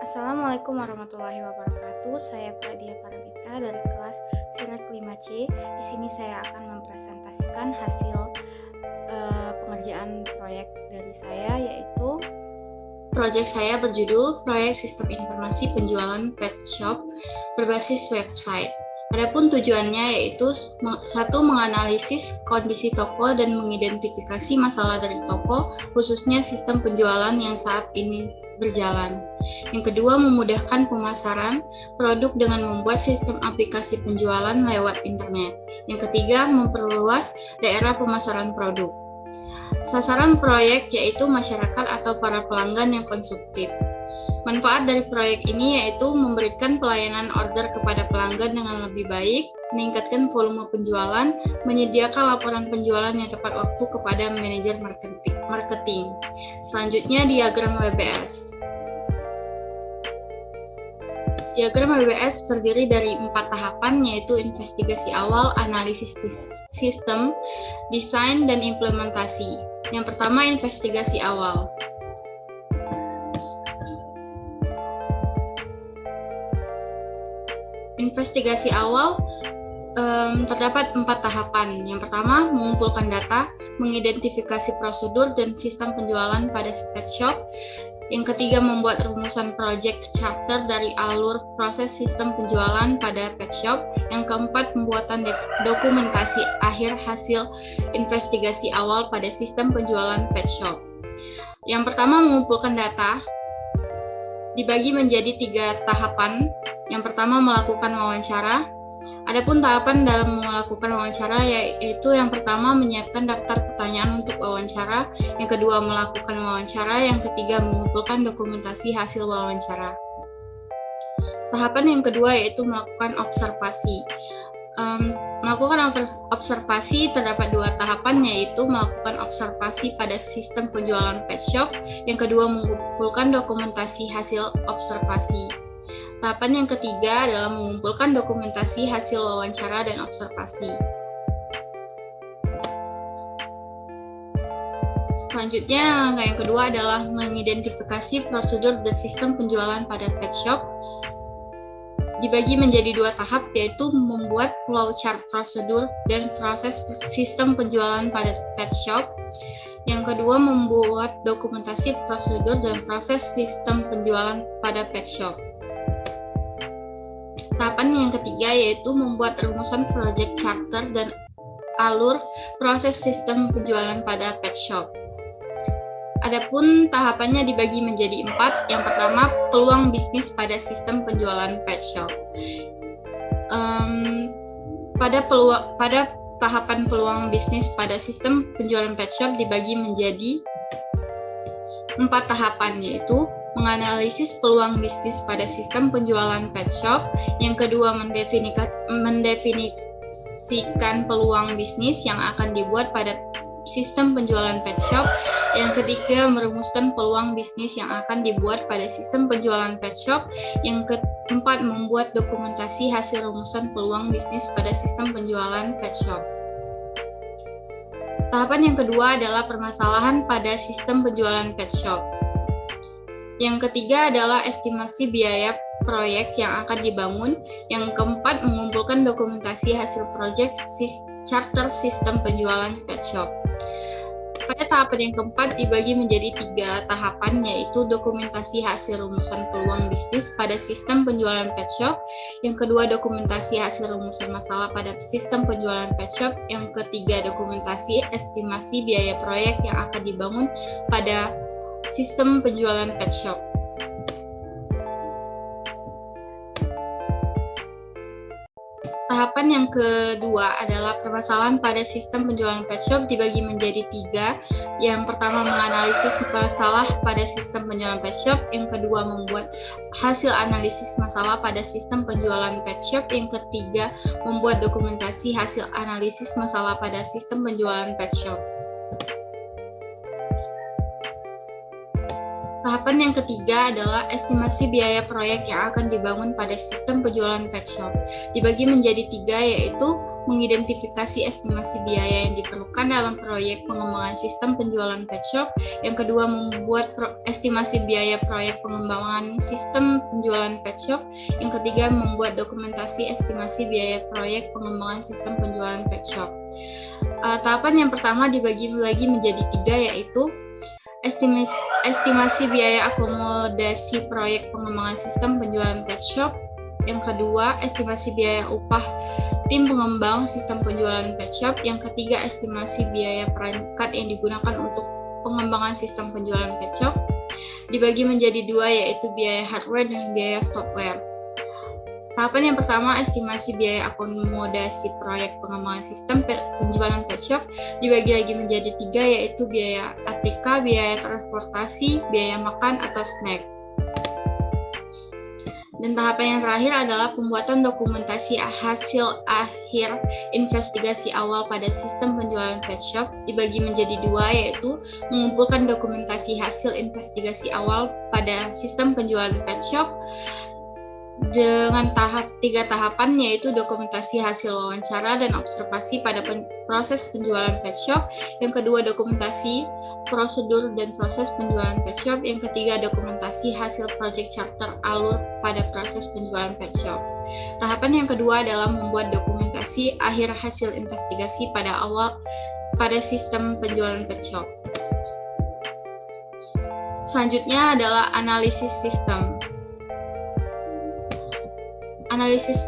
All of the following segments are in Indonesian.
Assalamualaikum warahmatullahi wabarakatuh. Saya Pradia Parabita dari kelas Sirak 5C. Di sini saya akan mempresentasikan hasil pengerjaan proyek dari saya, yaitu proyek saya berjudul Proyek Sistem Informasi Penjualan Pet Shop berbasis website. Adapun tujuannya yaitu satu, menganalisis kondisi toko dan mengidentifikasi masalah dari toko, khususnya sistem penjualan yang saat ini berjalan. Yang kedua, memudahkan pemasaran produk dengan membuat sistem aplikasi penjualan lewat internet. Yang ketiga, memperluas daerah pemasaran produk. Sasaran proyek yaitu masyarakat atau para pelanggan yang konsumtif. Manfaat dari proyek ini yaitu memberikan pelayanan order kepada pelanggan dengan lebih baik, meningkatkan volume penjualan, menyediakan laporan penjualan yang tepat waktu kepada manajer marketing. Selanjutnya, diagram WBS. Diagram WBS terdiri dari 4 tahapan, yaitu investigasi awal, analisis sistem, desain, dan implementasi. Yang pertama, investigasi awal. Investigasi awal terdapat 4 tahapan. Yang pertama, mengumpulkan data, mengidentifikasi prosedur dan sistem penjualan pada pet shop. Yang ketiga, membuat rumusan project charter dari alur proses sistem penjualan pada pet shop. Yang keempat, pembuatan dokumentasi akhir hasil investigasi awal pada sistem penjualan pet shop. Yang pertama, mengumpulkan data dibagi menjadi 3 tahapan. Yang pertama, melakukan wawancara. Adapun tahapan dalam melakukan wawancara yaitu yang pertama, menyiapkan daftar pertanyaan untuk wawancara, yang kedua, melakukan wawancara, yang ketiga, mengumpulkan dokumentasi hasil wawancara. Tahapan yang kedua yaitu melakukan observasi. Melakukan observasi terdapat 2 tahapan, yaitu melakukan observasi pada sistem penjualan pet shop, yang kedua, mengumpulkan dokumentasi hasil observasi. Tahapan yang ketiga adalah mengumpulkan dokumentasi hasil wawancara dan observasi. Selanjutnya, yang kedua adalah mengidentifikasi prosedur dan sistem penjualan pada pet shop. Dibagi menjadi 2 tahap, yaitu membuat flowchart prosedur dan proses sistem penjualan pada pet shop. Yang kedua, membuat dokumentasi prosedur dan proses sistem penjualan pada pet shop. Tahapan yang ketiga yaitu membuat rumusan project charter dan alur proses sistem penjualan pada pet shop. Adapun tahapannya dibagi menjadi 4. Yang pertama, peluang bisnis pada sistem penjualan pet shop. Pada tahapan peluang bisnis pada sistem penjualan pet shop dibagi menjadi 4 tahapan, yaitu menganalisis peluang bisnis pada sistem penjualan pet shop. Yang kedua, mendefinisikan peluang bisnis yang akan dibuat pada sistem penjualan pet shop. Yang ketiga, merumuskan peluang bisnis yang akan dibuat pada sistem penjualan pet shop. Yang keempat, membuat dokumentasi hasil rumusan peluang bisnis pada sistem penjualan pet shop. Tahapan yang kedua adalah permasalahan pada sistem penjualan pet shop. Yang ketiga adalah estimasi biaya proyek yang akan dibangun. Yang keempat, mengumpulkan dokumentasi hasil proyek charter sistem penjualan pet shop. Pada tahapan yang keempat dibagi menjadi 3 tahapan, yaitu dokumentasi hasil rumusan peluang bisnis pada sistem penjualan pet shop. Yang kedua, dokumentasi hasil rumusan masalah pada sistem penjualan pet shop. Yang ketiga, dokumentasi estimasi biaya proyek yang akan dibangun pada sistem penjualan pet shop. Tahapan yang kedua adalah permasalahan pada sistem penjualan pet shop dibagi menjadi 3. Yang pertama, menganalisis masalah pada sistem penjualan pet shop. Yang kedua, membuat hasil analisis masalah pada sistem penjualan pet shop. Yang ketiga, membuat dokumentasi hasil analisis masalah pada sistem penjualan pet shop. Tahapan yang ketiga adalah estimasi biaya proyek yang akan dibangun pada sistem penjualan pet shop. Dibagi menjadi 3, yaitu mengidentifikasi estimasi biaya yang diperlukan dalam proyek pengembangan sistem penjualan pet shop. Yang kedua, membuat estimasi biaya proyek pengembangan sistem penjualan pet shop. Yang ketiga, membuat dokumentasi estimasi biaya proyek pengembangan sistem penjualan pet shop. Tahapan yang pertama dibagi lagi menjadi 3, yaitu estimasi biaya akomodasi proyek pengembangan sistem penjualan pet shop. Yang kedua, estimasi biaya upah tim pengembang sistem penjualan pet shop. Yang ketiga, estimasi biaya perangkat yang digunakan untuk pengembangan sistem penjualan pet shop. Dibagi menjadi 2, yaitu biaya hardware dan biaya software. Tahapan yang pertama, estimasi biaya akomodasi proyek pengembangan sistem penjualan pet shop dibagi lagi menjadi 3, yaitu biaya ATK, biaya transportasi, biaya makan atau snack. Dan tahapan yang terakhir adalah pembuatan dokumentasi hasil akhir investigasi awal pada sistem penjualan pet shop dibagi menjadi 2, yaitu mengumpulkan dokumentasi hasil investigasi awal pada sistem penjualan pet shop dengan 3 tahapan, yaitu dokumentasi hasil wawancara dan observasi pada proses penjualan pet shop. Yang kedua, dokumentasi prosedur dan proses penjualan pet shop. Yang ketiga, dokumentasi hasil project charter alur pada proses penjualan pet shop. Tahapan yang kedua adalah membuat dokumentasi akhir hasil investigasi pada sistem penjualan pet shop. Selanjutnya adalah analisis sistem. Analisis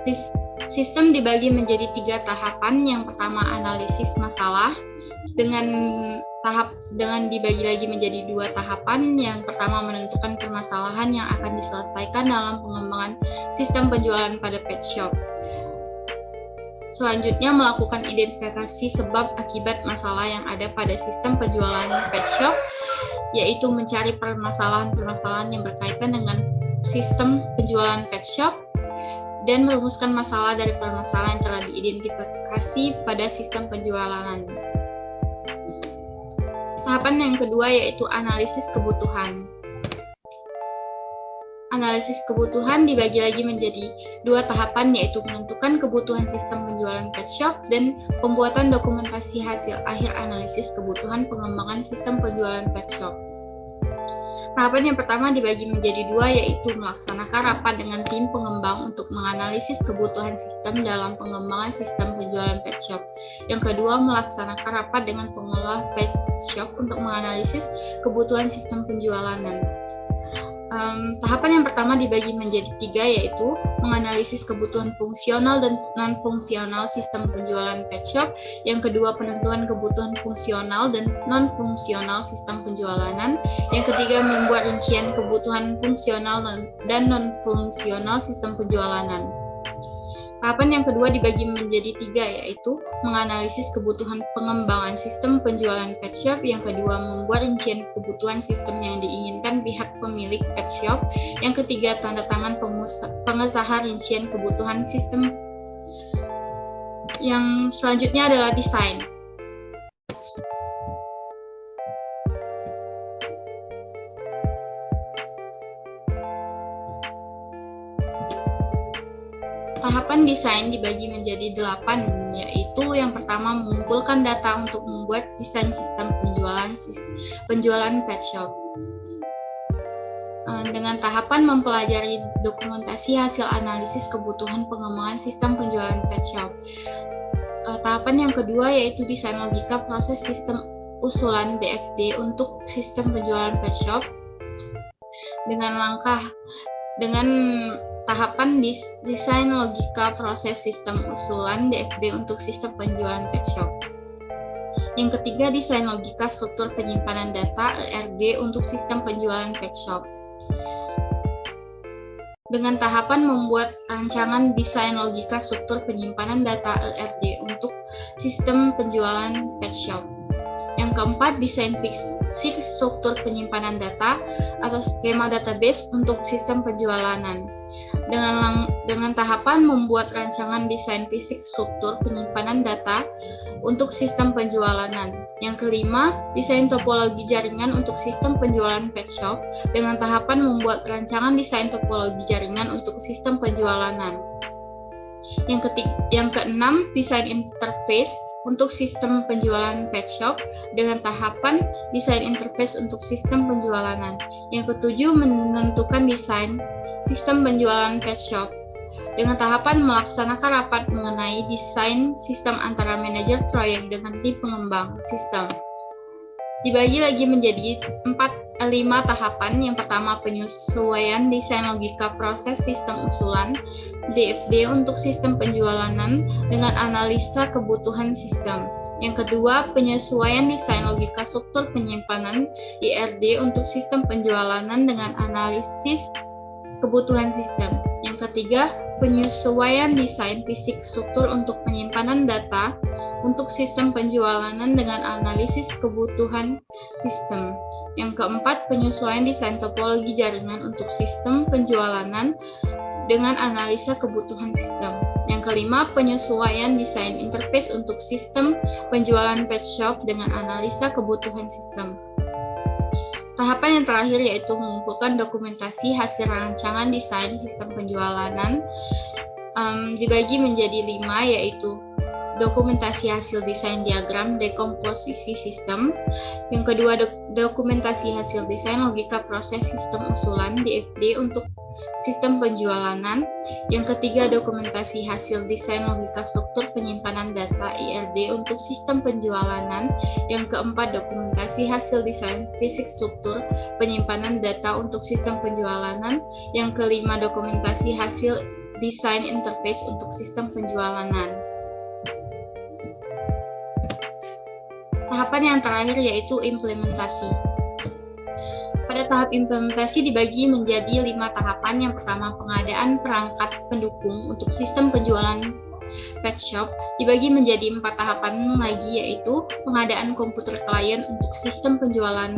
sistem dibagi menjadi 3 tahapan. Yang pertama, analisis masalah dengan dibagi lagi menjadi 2 tahapan. Yang pertama, menentukan permasalahan yang akan diselesaikan dalam pengembangan sistem penjualan pada pet shop. Selanjutnya, melakukan identifikasi sebab akibat masalah yang ada pada sistem penjualan pet shop, yaitu mencari permasalahan-permasalahan yang berkaitan dengan sistem penjualan pet shop dan merumuskan masalah dari permasalahan yang telah diidentifikasi pada sistem penjualan. Tahapan yang kedua yaitu analisis kebutuhan. Analisis kebutuhan dibagi lagi menjadi 2 tahapan, yaitu menentukan kebutuhan sistem penjualan pet shop dan pembuatan dokumentasi hasil akhir analisis kebutuhan pengembangan sistem penjualan pet shop. Tahapan yang pertama dibagi menjadi 2, yaitu melaksanakan rapat dengan tim pengembang untuk menganalisis kebutuhan sistem dalam pengembangan sistem penjualan pet shop. Yang kedua, melaksanakan rapat dengan pengelola pet shop untuk menganalisis kebutuhan sistem penjualan. Tahapan yang pertama dibagi menjadi 3, yaitu menganalisis kebutuhan fungsional dan non-fungsional sistem penjualan pet shop. Yang kedua, penentuan kebutuhan fungsional dan non-fungsional sistem penjualan. Yang ketiga, membuat rincian kebutuhan fungsional dan non-fungsional sistem penjualan. Tahapan yang kedua dibagi menjadi 3, yaitu menganalisis kebutuhan pengembangan sistem penjualan pet shop. Yang kedua, membuat rincian kebutuhan sistem yang diinginkan pihak pemilik pet shop. Yang ketiga, tanda tangan pengesahan rincian kebutuhan sistem. Yang selanjutnya adalah desain. Tahapan desain dibagi menjadi 8, yaitu yang pertama mengumpulkan data untuk membuat desain sistem penjualan pet shop. Dengan tahapan mempelajari dokumentasi hasil analisis kebutuhan pengembangan sistem penjualan pet shop. Tahapan yang kedua yaitu desain logika proses sistem usulan DFD untuk sistem penjualan pet shop. Dengan tahapan desain logika proses sistem usulan DFD untuk sistem penjualan pet shop. Yang ketiga, desain logika struktur penyimpanan data ERD untuk sistem penjualan pet shop. Dengan tahapan membuat rancangan desain logika struktur penyimpanan data ERD untuk sistem penjualan pet shop. Yang keempat, desain fisik struktur penyimpanan data atau skema database untuk sistem penjualan. Dengan tahapan membuat rancangan desain fisik struktur penyimpanan data untuk sistem penjualan. Yang kelima, desain topologi jaringan untuk sistem penjualan pet shop. Dengan tahapan membuat rancangan desain topologi jaringan untuk sistem penjualan. Yang keenam, desain interface untuk sistem penjualan pet shop dengan tahapan desain interface untuk sistem penjualan. Yang ketujuh, menentukan desain sistem penjualan pet shop dengan tahapan melaksanakan rapat mengenai desain sistem antara manajer proyek dengan tim pengembang sistem. Dibagi lagi menjadi 5 tahapan. Yang pertama, penyesuaian desain logika proses sistem usulan DFD untuk sistem penjualan dengan analisa kebutuhan sistem. Yang kedua, penyesuaian desain logika struktur penyimpanan IRD untuk sistem penjualan dengan analisis kebutuhan sistem. Yang ketiga, penyesuaian desain fisik struktur untuk penyimpanan data untuk sistem penjualan dengan analisis kebutuhan sistem. Yang keempat, penyesuaian desain topologi jaringan untuk sistem penjualan dengan analisa kebutuhan sistem. Yang kelima, penyesuaian desain interface untuk sistem penjualan pet shop dengan analisa kebutuhan sistem. Tahapan yang terakhir yaitu mengumpulkan dokumentasi hasil rancangan desain sistem penjualan. Dibagi menjadi 5, yaitu dokumentasi hasil desain diagram dekomposisi sistem. Yang kedua, dokumentasi hasil desain logika proses sistem usulan DFD untuk sistem penjualan. Yang ketiga, dokumentasi hasil desain logika struktur penyimpanan data IRD untuk sistem penjualan. Yang keempat, dokumentasi hasil desain fisik struktur penyimpanan data untuk sistem penjualan. Yang kelima, dokumentasi hasil desain interface untuk sistem penjualan. Tahapan yang terakhir yaitu implementasi. Pada tahap implementasi dibagi menjadi 5 tahapan. Yang pertama, pengadaan perangkat pendukung untuk sistem penjualan pet shop dibagi menjadi 4 tahapan lagi, yaitu pengadaan komputer klien untuk sistem penjualan.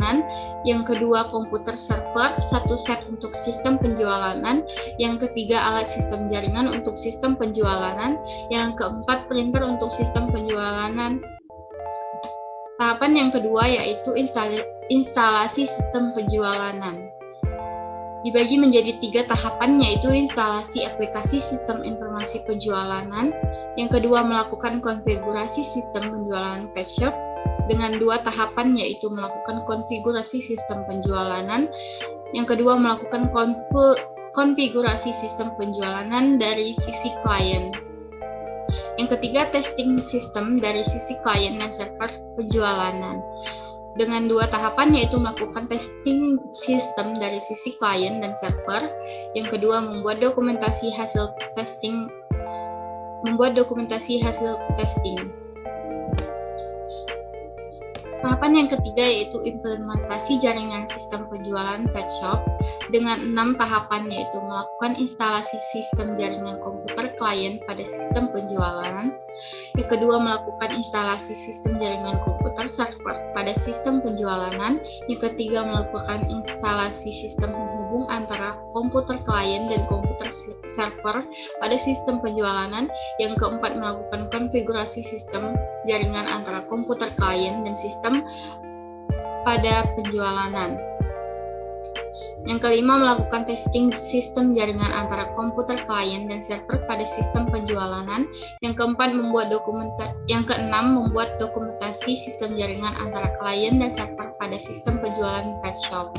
Yang kedua, komputer server 1 set untuk sistem penjualan. Yang ketiga, alat sistem jaringan untuk sistem penjualan. Yang keempat, printer untuk sistem penjualan. Tahapan yang kedua yaitu instalasi sistem penjualan. Dibagi menjadi 3 tahapan, yaitu instalasi aplikasi sistem informasi penjualan. Yang kedua, melakukan konfigurasi sistem penjualan pet shop dengan 2 tahapan, yaitu melakukan konfigurasi sistem penjualan. Yang kedua, melakukan konfigurasi sistem penjualan dari sisi klien. Yang ketiga, testing sistem dari sisi klien dan server penjualan. Dengan 2 tahapan, yaitu melakukan testing sistem dari sisi klien dan server. Yang kedua, membuat dokumentasi hasil testing. Tahapan yang ketiga yaitu implementasi jaringan sistem penjualan pet shop dengan 6 tahapan, yaitu melakukan instalasi sistem jaringan komputer klien pada sistem penjualan. Yang kedua, melakukan instalasi sistem jaringan komputer server pada sistem penjualan. Yang ketiga, melakukan instalasi sistem penghubung antara komputer klien dan komputer server pada sistem penjualan. Yang keempat, melakukan konfigurasi sistem jaringan antara komputer klien dan sistem pada penjualan. Yang kelima, melakukan testing sistem jaringan antara komputer klien dan server pada sistem penjualan. Yang keenam, membuat dokumentasi sistem jaringan antara klien dan server pada sistem penjualan pet shop.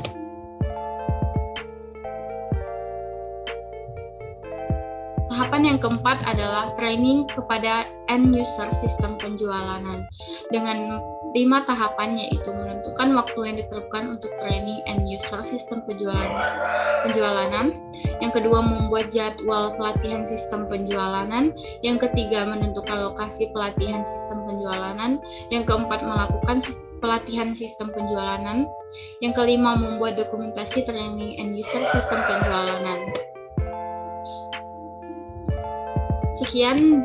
Tahapan yang keempat adalah training kepada end user sistem penjualan dengan 5 tahapan, yaitu menentukan waktu yang diperlukan untuk training end user sistem penjualan. Yang kedua, membuat jadwal pelatihan sistem penjualan. Yang ketiga, menentukan lokasi pelatihan sistem penjualan. Yang keempat, melakukan pelatihan sistem penjualan. Yang kelima, membuat dokumentasi training end user sistem penjualan. Sekian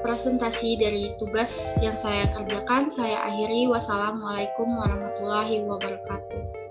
presentasi dari tugas yang saya kerjakan. Saya akhiri. Wassalamualaikum warahmatullahi wabarakatuh.